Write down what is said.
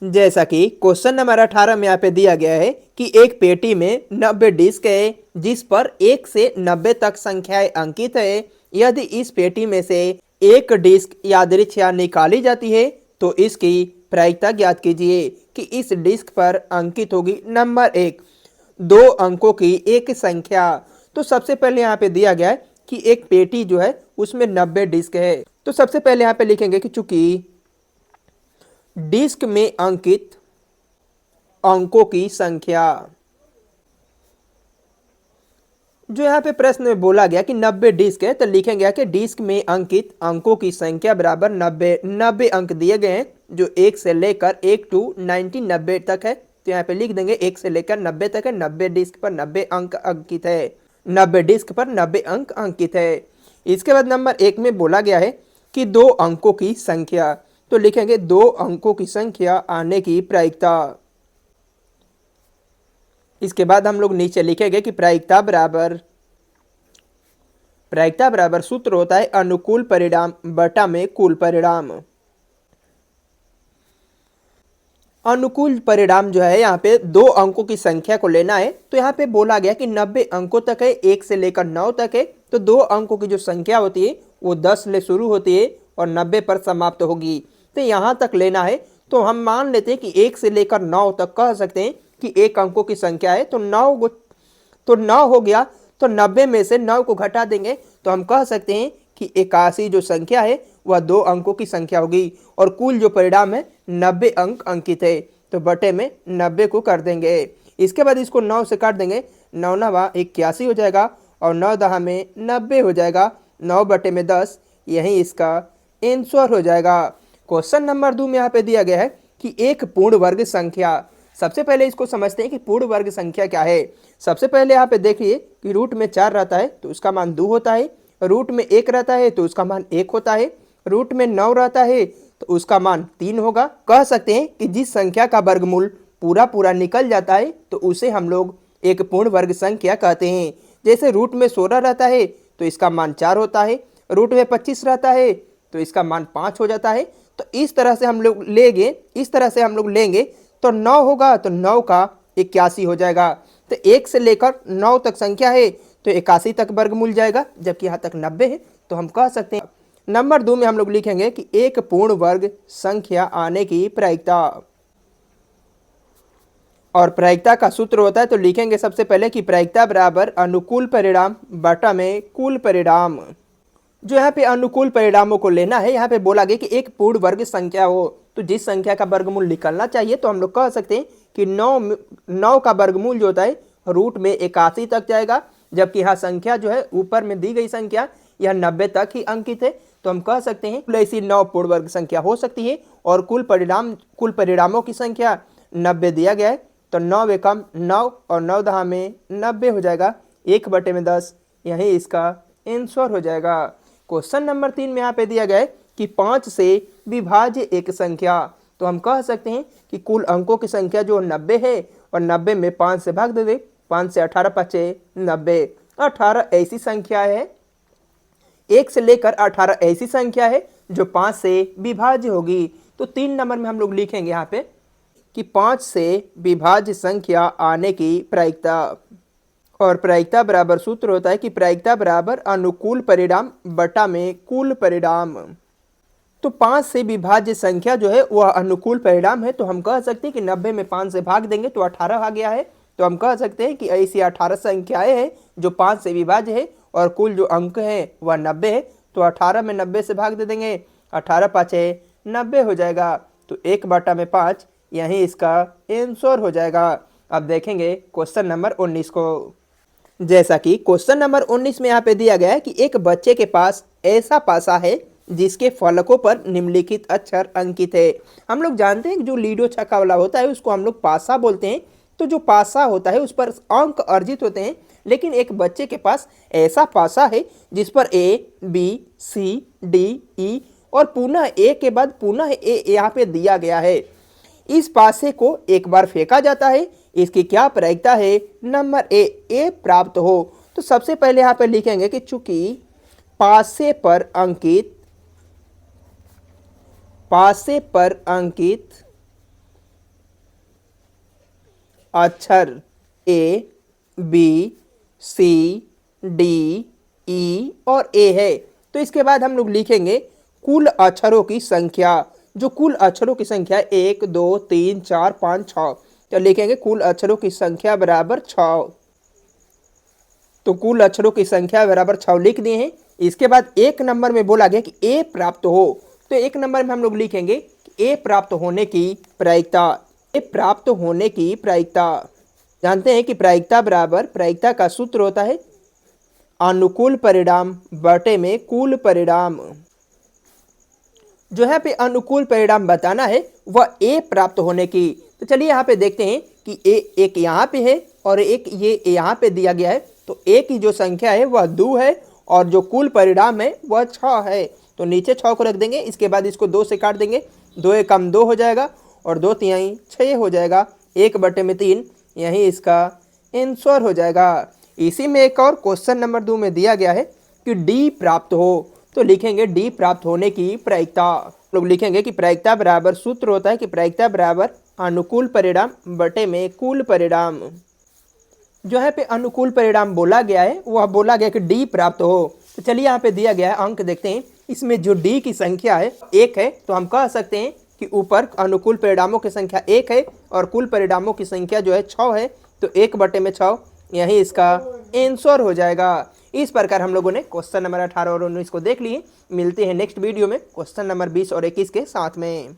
जैसा कि question number 18 में यहाँ पे दिया गया है कि एक पेटी में 90 डिस्क है जिस पर 1 से 90 तक संख्याएं अंकित है। यदि इस पेटी में से एक डिस्क यादृच्छिक निकाली जाती है तो इसकी प्रायिकता ज्ञात कीजिए कि इस डिस्क पर अंकित होगी नंबर 1 2 अंकों की एक संख्या। तो सबसे पहले यहाँ पे दिया गया है कि एक पेटी जो है उसमें 90 डिस्क है। तो सबसे पहले यहाँ पे लिखेंगे कि चूंकि डिस्क में अंकित अंकों की संख्या, जो यहाँ पे प्रश्न में बोला गया कि 90 डिस्क है तो लिखेंगे कि डिस्क में अंकित अंकों की संख्या बराबर 90 अंक दिए गए हैं जो 1 से लेकर 1 to 90 तक है। तो यहाँ पे लिख देंगे 1 से लेकर 90 तक है। 90 डिस्क पर 90 अंक अंकित है। 90 डिस्क पर 90 अंक अंकित है। इसके बाद नंबर 1 में बोला गया है कि 2 अंकों की संख्या। तो लिखेंगे 2 अंकों की संख्या आने की प्रायिकता। इसके बाद हम लोग नीचे लिखेंगे कि प्रायिकता बराबर सूत्र होता है अनुकूल परिणाम बटा में कुल परिणाम। अनुकूल परिणाम जो है यहाँ पे 2 अंकों की संख्या को लेना है। तो यहाँ पे बोला गया कि 90 अंकों तक है, 1 से लेकर 9 तक है। तो 2 अंकों की जो संख्या होती है वो 10 से शुरू होती है और 90 पर समाप्त होगी। तो यहाँ तक लेना है। तो हम मान लेते हैं कि 1 से लेकर 9 तक कह सकते हैं कि 1 अंकों की संख्या है। तो 9 हो गया। तो 90 में से 9 को घटा देंगे तो हम कह सकते हैं कि 81 जो संख्या है वह 2 अंकों की संख्या होगी और कुल जो परिणाम है 90 अंक अंकित है। तो बटे में 90 को कर देंगे। इसके बाद इसको 9 से काट देंगे। 9 9 81 हो जाएगा और 9 10 में 90 हो जाएगा। 9 बटे में 10 यही इसका आंसर हो जाएगा। क्वेश्चन नंबर 2 में यहाँ पे दिया गया है कि एक पूर्ण वर्ग संख्या। सबसे पहले इसको समझते हैं कि पूर्ण वर्ग संख्या क्या है। सबसे पहले यहाँ पे देखिए कि रूट में 4 रहता है तो उसका मान 2 होता है। रूट में 1 रहता है तो उसका मान 1 होता है। रूट में 9 रहता है तो उसका मान 3 होगा। कह सकते हैं कि जिस संख्या का वर्गमूल पूरा निकल जाता है तो उसे हम लोग एक पूर्ण वर्ग संख्या कहते हैं। जैसे रूट में 16 रहता है तो इसका मान 4 होता है। रूट में 25 रहता है तो इसका मान 5 हो जाता है। तो इस तरह से हम लोग लेंगे तो 9 होगा तो 9 का 81 हो जाएगा। तो 1 से लेकर 9 तक संख्या है तो 81 तक वर्गमूल जाएगा, जबकि यहाँ तक 90 है। तो हम कह सकते हैं नंबर 2 में हम लोग लिखेंगे कि एक पूर्ण वर्ग संख्या आने की प्रायिकता। और प्रायिकता का सूत्र होता है तो लिखेंगे सबसे पहले कि प्रायिकता बराबर अनुकूल परिणाम बटा में कुल परिणाम। जो यहाँ पे अनुकूल परिणामों को लेना है, यहाँ पे बोला गया कि एक पूर्ण वर्ग संख्या हो तो जिस संख्या का वर्गमूल निकलना चाहिए तो हम लोग कह सकते हैं कि 9 का वर्गमूल जो होता है रूट में 81 तक जाएगा, जबकि यहाँ संख्या जो है ऊपर में दी गई संख्या यह 90 तक ही अंकित है। तो हम कह सकते हैं ऐसी 9 पूर्ण वर्ग संख्या हो सकती है और कुल परिणामों की संख्या 90 दिया गया है। तो 9 एकम 9 और 9 दहा में 90 हो जाएगा। 1 बटे में 10 यही इसका आंसर हो जाएगा। क्वेश्चन नंबर 3 में यहाँ पे दिया गया है कि 5 से विभाज्य एक संख्या। तो हम कह सकते हैं कि कुल अंकों की संख्या जो 90 है और 90 में 5 से भाग दे दे। 5 से 18 पचे 90। 18 ऐसी संख्या है, 1 से लेकर 18 ऐसी संख्या है जो 5 से विभाज्य होगी। तो 3 नंबर में हम लोग लिखेंगे यहाँ पे कि 5 से विभाज्य संख्या आने की प्रायिकता। और प्रायिकता बराबर सूत्र होता है कि प्रायिकता बराबर अनुकूल परिणाम बटा में कुल परिणाम। तो 5 से विभाज्य संख्या जो है वह अनुकूल परिणाम है। तो हम कह सकते हैं कि 90 में 5 से भाग देंगे तो 18 आ गया है। तो हम कह सकते हैं कि ऐसी 18 संख्याएं हैं जो 5 से विभाज्य है और कुल जो अंक है वह 90 है। तो 18 में 90 से भाग दे देंगे। 18 पाँचे 90 हो जाएगा। तो 1 बटा में 5 यही इसका आंसर हो जाएगा। अब देखेंगे क्वेश्चन नंबर 19 को। जैसा कि क्वेश्चन नंबर 19 में यहाँ पे दिया गया है कि एक बच्चे के पास ऐसा पासा है जिसके फलकों पर निम्नलिखित अक्षर अंकित है। हम लोग जानते हैं कि जो लीडो छक्का वाला होता है उसको हम लोग पासा बोलते हैं। तो जो पासा होता है उस पर अंक अर्जित होते हैं, लेकिन एक बच्चे के पास ऐसा पासा है जिस पर A B C D E और पुनः ए के बाद पुनः ए यहाँ पे दिया गया है। इस पासे को एक बार फेंका जाता है। इसकी क्या प्रायिकता है? नंबर ए प्राप्त हो। तो सबसे पहले यहाँ पे लिखेंगे कि चूंकि पासे पर अंकित अक्षर ए, बी, सी, डी, ई और ए है। तो इसके बाद हम लोग लिखेंगे कुल अक्षरों की संख्या। जो कुल अक्षरों की संख्या 1 2 3 4 5 6, तो लिखेंगे कुल अक्षरों की संख्या बराबर 6। तो कुल अक्षरों की संख्या बराबर 6 लिख दिए हैं। इसके बाद एक नंबर में बोला गया कि ए प्राप्त हो, तो एक नंबर में हम लोग लिखेंगे कि ए प्राप्त होने की प्रायिकता। ए प्राप्त होने की प्रायिकता, जानते हैं कि प्रायिकता बराबर, प्रायिकता का सूत्र होता है अनुकूल परिणाम बटे में कुल परिणाम। जो यहाँ पे अनुकूल परिणाम बताना है वह ए प्राप्त होने की। तो चलिए यहाँ पे देखते हैं कि ए एक यहाँ पे है और एक ये यहाँ पे दिया गया है। तो ए की जो संख्या है वह 2 है और जो कुल परिणाम है वह 6 है। तो नीचे 6 को रख देंगे। इसके बाद इसको 2 से काट देंगे, 2 एक कम 2 हो जाएगा और 2 तिहाई 6 हो जाएगा। 1/3 यही इसका आंसर हो जाएगा। इसी में एक और क्वेश्चन नंबर 2 में दिया गया है कि डी प्राप्त हो, तो लिखेंगे डी प्राप्त होने की प्रायिकता। लोग लिखेंगे कि प्रायिकता बराबर, सूत्र होता है कि प्रायिकता बराबर अनुकूल परिणाम बटे में कुल परिणाम। जो है पे अनुकूल परिणाम बोला गया है वह बोला गया कि डी प्राप्त हो। तो चलिए यहाँ पे दिया गया है अंक देखते हैं। इसमें जो डी की संख्या है 1 है, तो हम कह सकते हैं कि ऊपर अनुकूल परिणामों की संख्या 1 है और कुल परिणामों की संख्या जो है 6 है। तो 1/6 यही इसका आंसर हो जाएगा। इस प्रकार हम लोगों ने क्वेश्चन नंबर 18 और 19 को देख लिए। मिलते हैं नेक्स्ट वीडियो में क्वेश्चन नंबर 20 और 21 के साथ में।